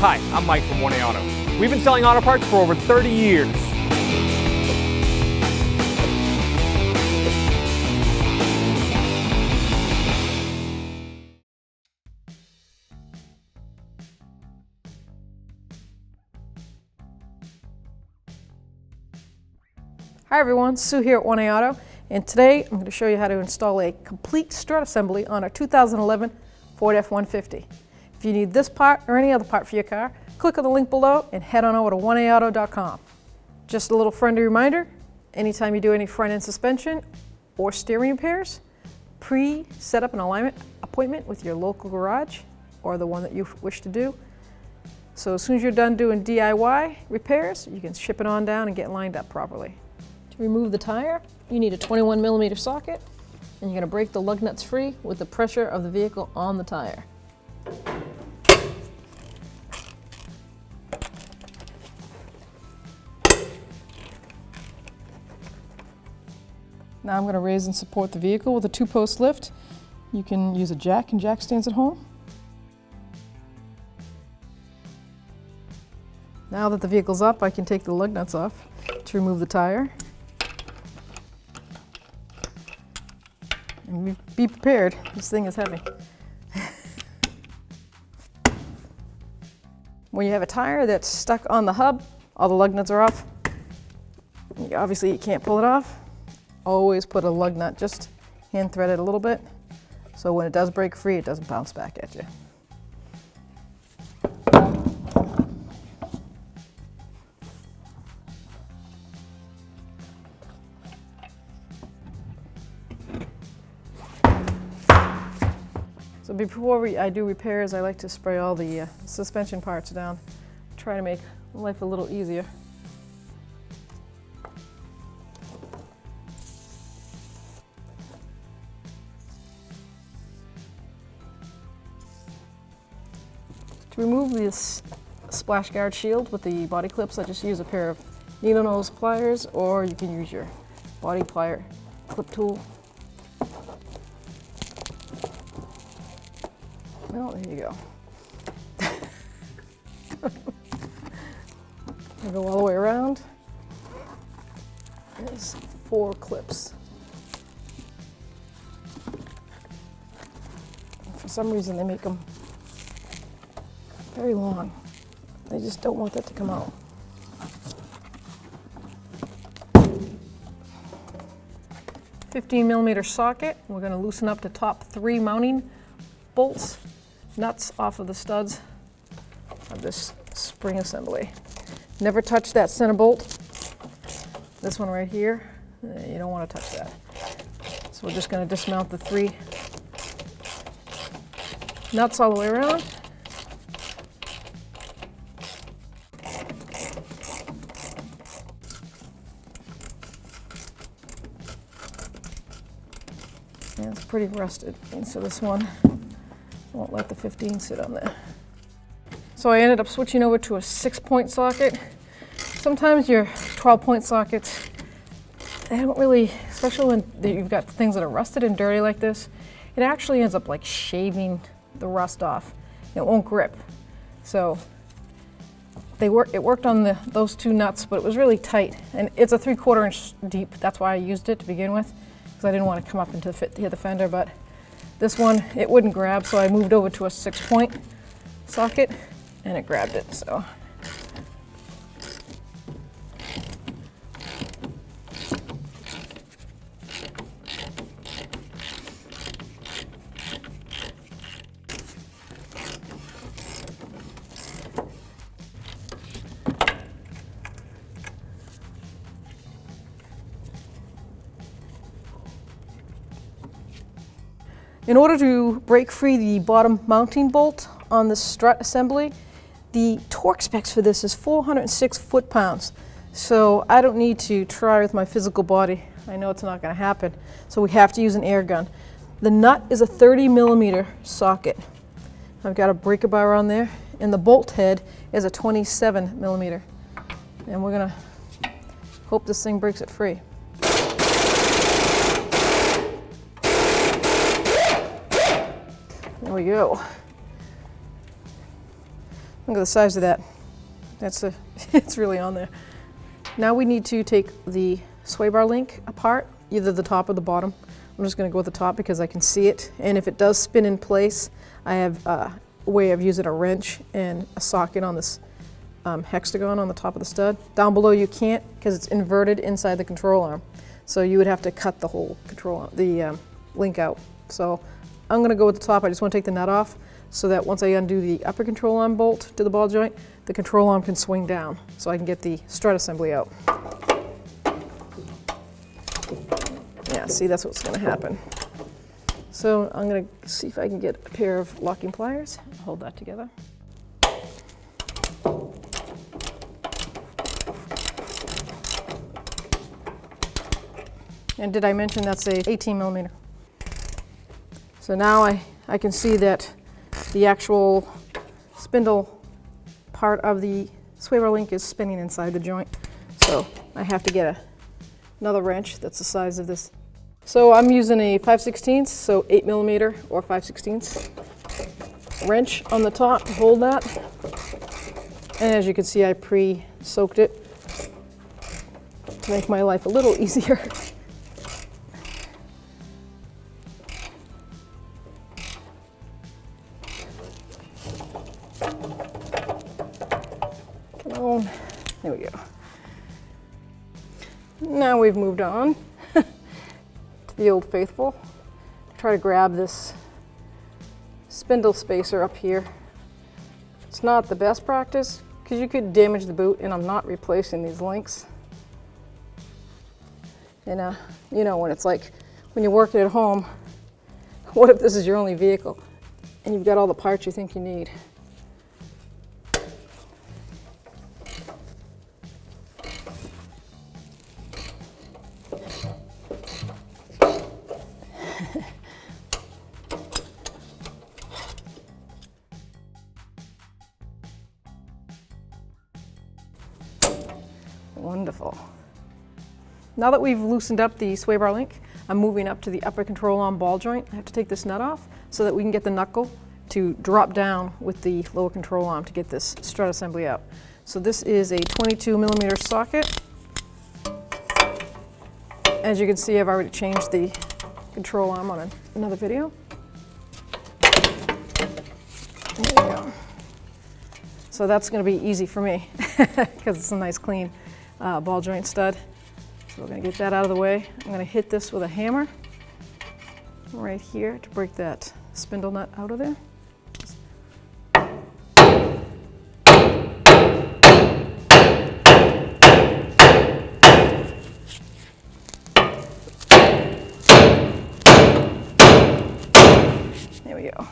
Hi, I'm Mike from 1A Auto. We've been selling auto parts for over 30 years. Hi everyone, Sue here at 1A Auto, and today I'm going to show you how to install a complete strut assembly on our 2011 Ford F-150. If you need this part or any other part for your car, click on the link below and head on over to 1AAuto.com. Just a little friendly reminder, anytime you do any front end suspension or steering repairs, set up an alignment appointment with your local garage or the one that you wish to do. So as soon as you're done doing DIY repairs, you can ship it on down and get lined up properly. To remove the tire, you need a 21mm socket, and you're going to break the lug nuts free with the pressure of the vehicle on the tire. Now I'm going to raise and support the vehicle with a 2-post lift. You can use a jack and jack stands at home. Now that the vehicle's up, I can take the lug nuts off to remove the tire. And be prepared, this thing is heavy. When you have a tire that's stuck on the hub, all the lug nuts are off. Obviously you can't pull it off. Always put a lug nut, just hand thread it a little bit, so when it does break free, it doesn't bounce back at you. So before I do repairs, I like to spray all the suspension parts down, try to make life a little easier. To remove this splash guard shield with the body clips, I just use a pair of needle nose pliers, or you can use your body plier clip tool. Well, there you go. I go all the way around. There's 4 clips. For some reason, they make them very long. They just don't want that to come out. $15mm socket. We're going to loosen up the top 3 mounting bolts, nuts off of the studs of this spring assembly. Never touch that center bolt. This one right here, you don't want to touch that. So we're just going to dismount the 3 nuts all the way around. And it's pretty rusted, and so this one won't let the 15 sit on there. So I ended up switching over to a 6-point socket. Sometimes your 12-point sockets, they don't really, especially when you've got things that are rusted and dirty like this, it actually ends up like shaving the rust off. It won't grip. So it worked on those 2 nuts, but it was really tight, and it's a 3/4 inch deep. That's why I used it to begin with, because I didn't want to come up into hit the fender. But this one, it wouldn't grab, so I moved over to a 6-point socket, and it grabbed it. So in order to break free the bottom mounting bolt on the strut assembly, the torque specs for this is 406 foot-pounds. So I don't need to try with my physical body. I know it's not going to happen. So we have to use an air gun. The nut is a 30mm socket. I've got a breaker bar on there, and the bolt head is a 27mm. And we're going to hope this thing breaks it free. There we go. Look at the size of that. It's really on there. Now we need to take the sway bar link apart, either the top or the bottom. I'm just going to go with the top because I can see it, and if it does spin in place, I have a way of using a wrench and a socket on this hexagon on the top of the stud. Down below you can't because it's inverted inside the control arm, so you would have to cut the whole link out. So I'm going to go with the top. I just want to take the nut off so that once I undo the upper control arm bolt to the ball joint, the control arm can swing down so I can get the strut assembly out. Yeah, see, that's what's going to happen. So I'm going to see if I can get a pair of locking pliers. Hold that together. And did I mention that's a 18 millimeter? So now I can see that the actual spindle part of the sway bar link is spinning inside the joint. So I have to get another wrench that's the size of this. So I'm using a 5/16, so 8 millimeter or 5/16 wrench on the top to hold that. And as you can see, I pre-soaked it to make my life a little easier. Come on, there we go. Now we've moved on to the Old Faithful. Try to grab this spindle spacer up here. It's not the best practice because you could damage the boot, and I'm not replacing these links. And you know when it's like when you're working at home, what if this is your only vehicle and you've got all the parts you think you need? Wonderful. Now that we've loosened up the sway bar link, I'm moving up to the upper control arm ball joint. I have to take this nut off so that we can get the knuckle to drop down with the lower control arm to get this strut assembly out. So this is a 22 millimeter socket. As you can see, I've already changed the control arm on another video. There we go. So that's going to be easy for me because it's a nice clean ball joint stud. So we're going to get that out of the way. I'm going to hit this with a hammer right here to break that spindle nut out of there. There we go.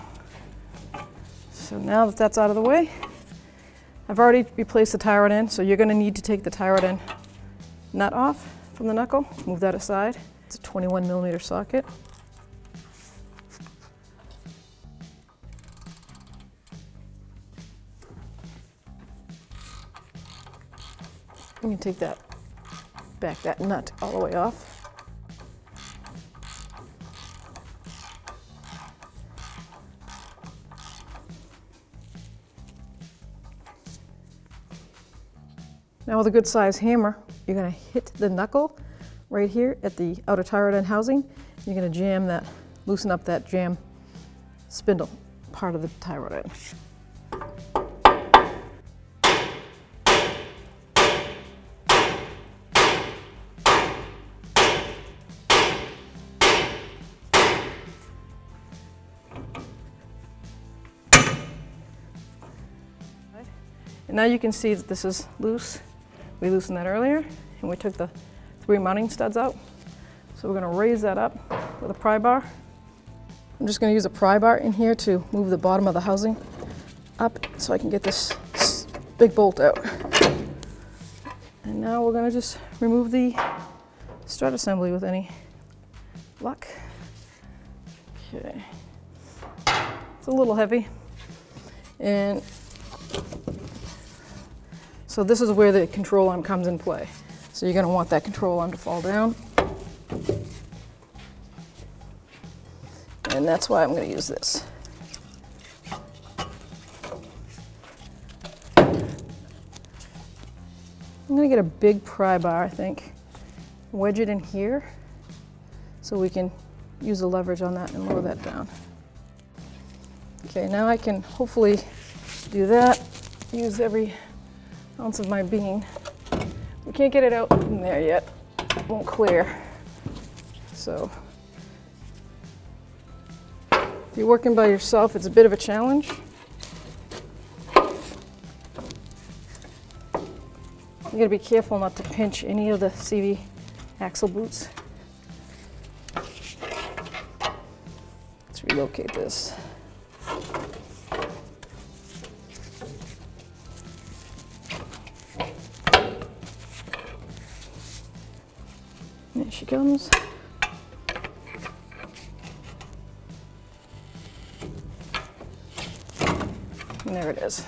So now that that's out of the way, I've already replaced the tie rod end, so you're going to need to take the tie rod end nut off from the knuckle. Move that aside. It's a 21 millimeter socket. You can take that nut all the way off. Now with a good size hammer, you're going to hit the knuckle right here at the outer tie rod end housing. You're going to jam that, loosen up that jam spindle part of the tie rod end. And now you can see that this is loose. We loosened that earlier, and we took the 3 mounting studs out. So we're going to raise that up with a pry bar. I'm just going to use a pry bar in here to move the bottom of the housing up so I can get this big bolt out. And now we're going to just remove the strut assembly with any luck. Okay. It's a little heavy. And so this is where the control arm comes in play. So you're going to want that control arm to fall down. And that's why I'm going to use this. I'm going to get a big pry bar, I think, wedge it in here so we can use the leverage on that and lower that down. Okay, now I can hopefully do that, use every ounce of my bean. We can't get it out from there yet, it won't clear. So if you're working by yourself, it's a bit of a challenge. You gotta be careful not to pinch any of the CV axle boots. Let's relocate this. There she comes. And there it is.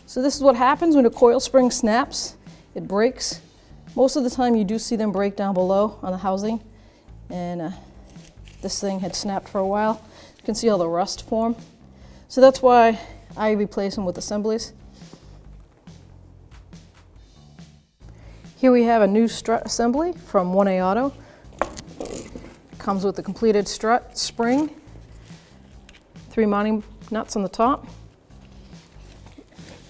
So this is what happens when a coil spring snaps. It breaks. Most of the time you do see them break down below on the housing. And this thing had snapped for a while. You can see all the rust form. So that's why I replace them with assemblies. Here we have a new strut assembly from 1A Auto. Comes with the completed strut spring, 3 mounting nuts on the top.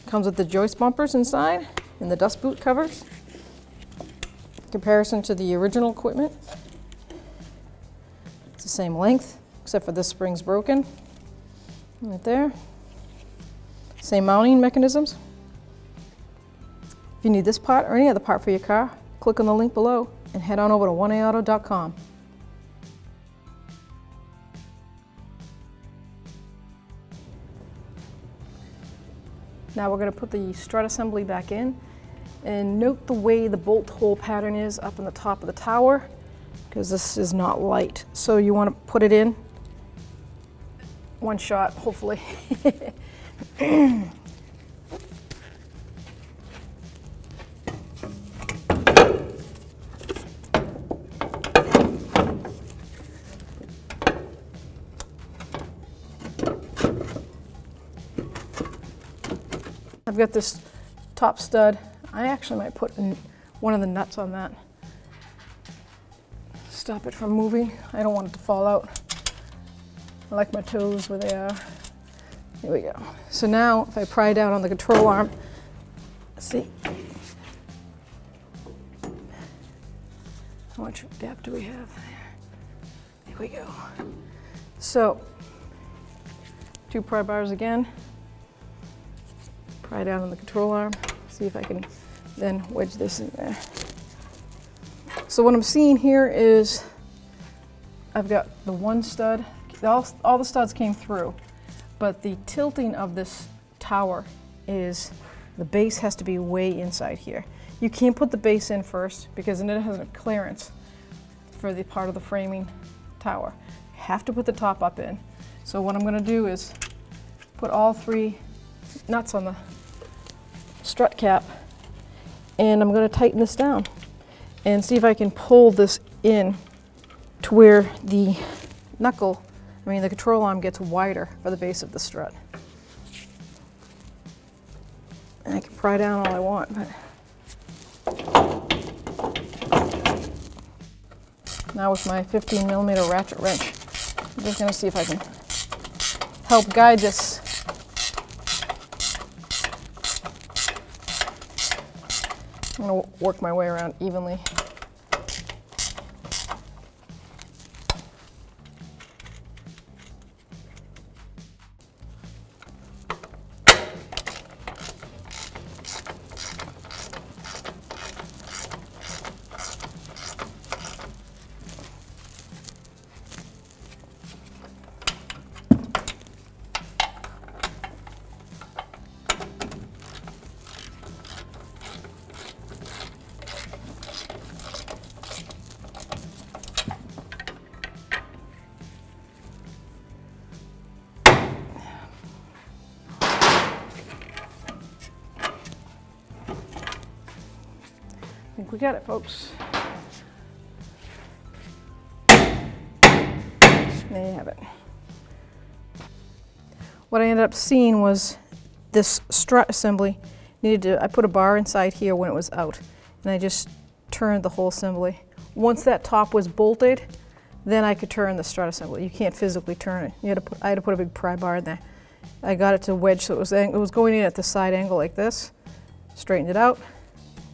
Comes with the joist bumpers inside and the dust boot covers. In comparison to the original equipment, it's the same length, except for this spring's broken. Right there. Same mounting mechanisms. If you need this part or any other part for your car, click on the link below and head on over to 1aauto.com. Now we're going to put the strut assembly back in, and note the way the bolt hole pattern is up in the top of the tower, because this is not light. So you want to put it in one shot, hopefully. I've got this top stud. I actually might put one of the nuts on that. Stop it from moving. I don't want it to fall out. I like my toes where they are. Here we go. So now if I pry down on the control arm, see, how much gap do we have there? Here we go. So 2 pry bars again. Pry down on the control arm, see if I can then wedge this in there. So what I'm seeing here is I've got the one stud, all the studs came through, but the tilting of this tower is the base has to be way inside here. You can't put the base in first because then it has a clearance for the part of the framing tower. You have to put the top up in. So what I'm going to do is put all 3 nuts on the strut cap, and I'm going to tighten this down and see if I can pull this in to where the the control arm gets wider for the base of the strut. And I can pry down all I want, but now with my 15mm ratchet wrench, I'm just going to see if I can help guide this. I'm going to work my way around evenly. I think we got it, folks. There you have it. what I ended up seeing was this strut assembly needed to, I put a bar inside here when it was out, and I just turned the whole assembly. Once that top was bolted, then I could turn the strut assembly. You can't physically turn it. I had to put a big pry bar in there. I got it to wedge so it was going in at the side angle like this. Straightened it out,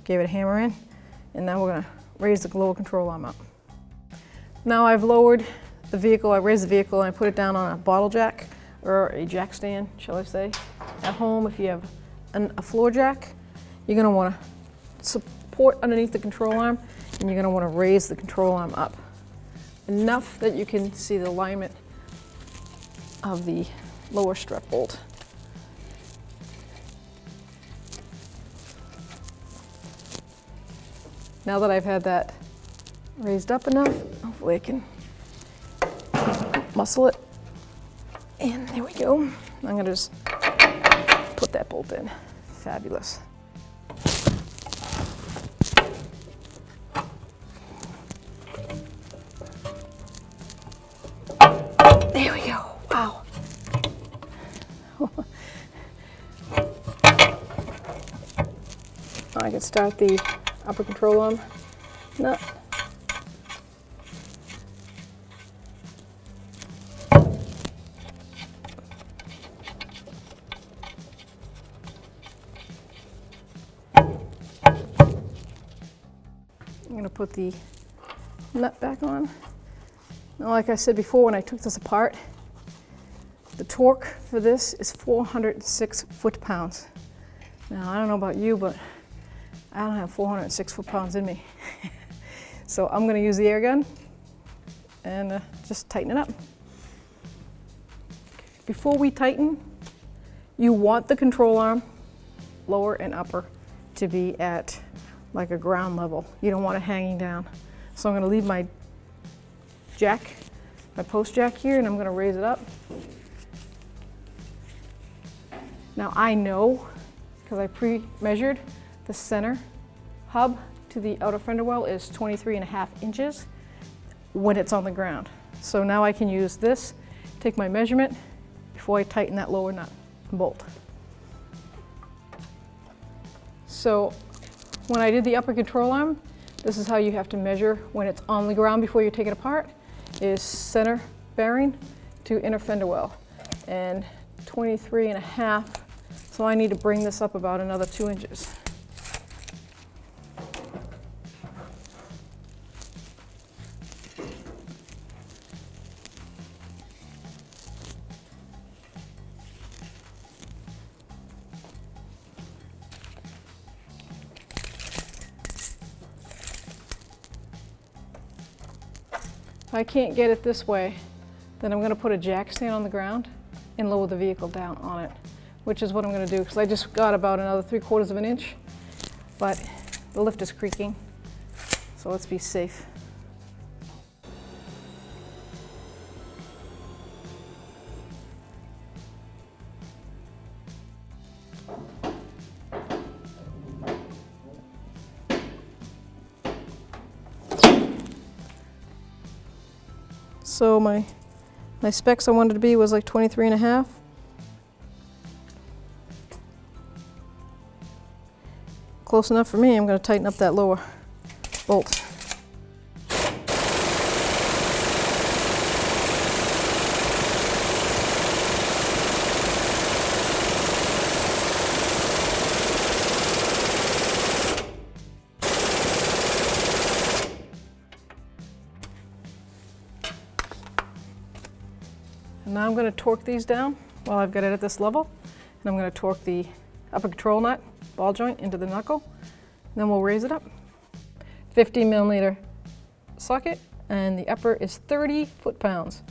gave it a hammer in, and now we're gonna raise the lower control arm up. Now I've lowered the vehicle, I raised the vehicle and I put it down on a bottle jack, or a jack stand, shall I say. At home, if you have a floor jack, you're gonna wanna support underneath the control arm, and you're gonna wanna raise the control arm up enough that you can see the alignment of the lower strut bolt. Now that I've had that raised up enough, hopefully I can muscle it. And there we go. I'm gonna just put that bolt in. Fabulous. There we go. Wow. I can start the upper control arm nut. I'm going to put the nut back on. Now, like I said before, when I took this apart, the torque for this is 406 foot-pounds. Now, I don't know about you, but I don't have 406 foot-pounds in me. So I'm going to use the air gun and just tighten it up. Before we tighten, you want the control arm, lower and upper, to be at like a ground level. You don't want it hanging down. So I'm going to leave my jack, my post jack here, and I'm going to raise it up. Now I know, because I pre-measured, the center hub to the outer fender well is 23.5 inches when it's on the ground. So now I can use this, take my measurement before I tighten that lower nut and bolt. So when I did the upper control arm, this is how you have to measure when it's on the ground before you take it apart, is center bearing to inner fender well, and 23.5. So I need to bring this up about another 2 inches. If I can't get it this way, then I'm going to put a jack stand on the ground and lower the vehicle down on it, which is what I'm going to do, because I just got about another 3/4 of an inch, but the lift is creaking, so let's be safe. So my specs I wanted to be was like 23.5. Close enough for me. I'm going to tighten up that lower bolt. And now I'm going to torque these down while I've got it at this level. And I'm going to torque the upper control nut, ball joint, into the knuckle. And then we'll raise it up. 50mm socket, and the upper is 30 foot-pounds.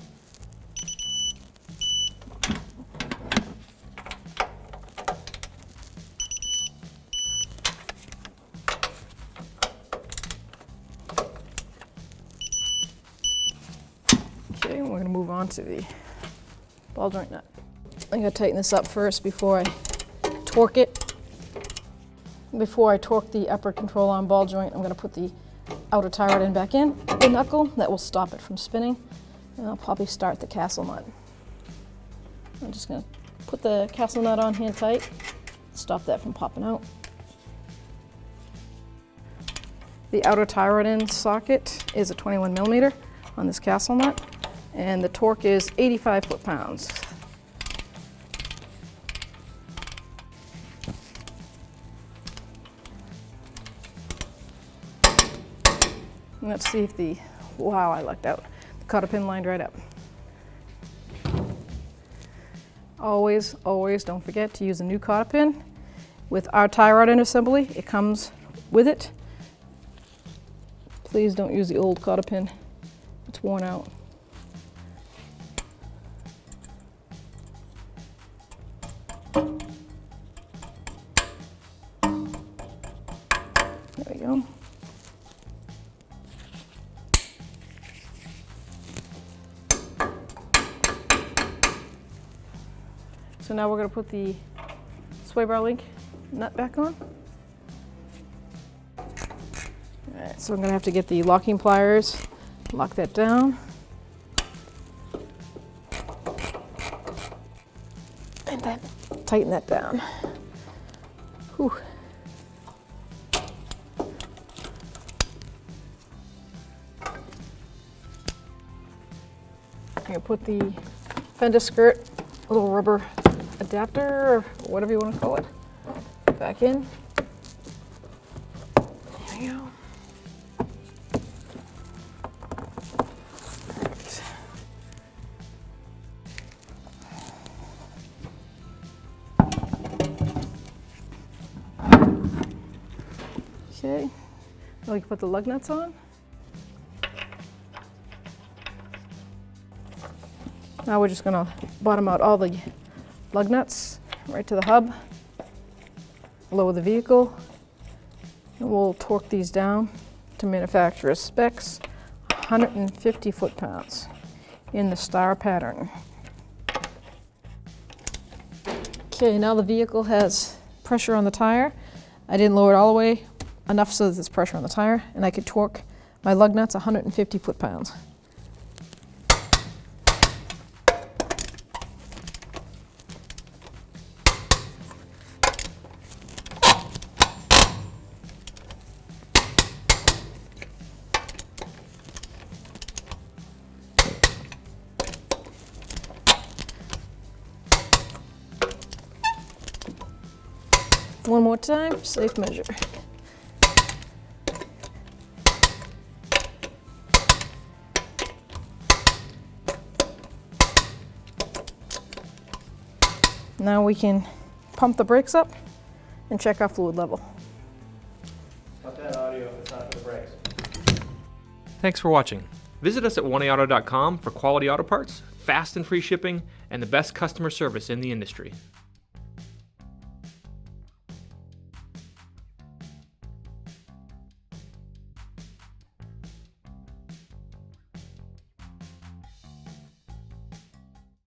Okay, we're going to move on to the ball joint nut. I'm going to tighten this up first before I torque it. Before I torque the upper control arm ball joint, I'm going to put the outer tie rod end back in, the knuckle, that will stop it from spinning, and I'll probably start the castle nut. I'm just going to put the castle nut on hand tight, stop that from popping out. The outer tie rod end socket is a 21 millimeter on this castle nut, and the torque is 85 foot-pounds. Let's see if the, wow, I lucked out. The cotter pin lined right up. Always, always don't forget to use a new cotter pin. With our tie rod end assembly, it comes with it. Please don't use the old cotter pin. It's worn out. There we go. So now we're going to put the sway bar link nut back on. Alright, so I'm going to have to get the locking pliers, lock that down. And then tighten that down. Whew. I'm going to put the fender skirt, a little rubber adapter, or whatever you want to call it, back in. There we go. Okay, now we can put the lug nuts on. Now we're just going to bottom out all the lug nuts right to the hub, lower the vehicle, and we'll torque these down to manufacturer's specs, 150 foot-pounds in the star pattern. Okay, now the vehicle has pressure on the tire. I didn't lower it all the way, enough so that there's pressure on the tire, and I could torque my lug nuts 150 foot-pounds. One more time for safe measure. Now we can pump the brakes up and check our fluid level. Cut that audio, it's not for the brakes. Thanks for watching. Visit us at oneauto.com for quality auto parts, fast and free shipping, and the best customer service in the industry.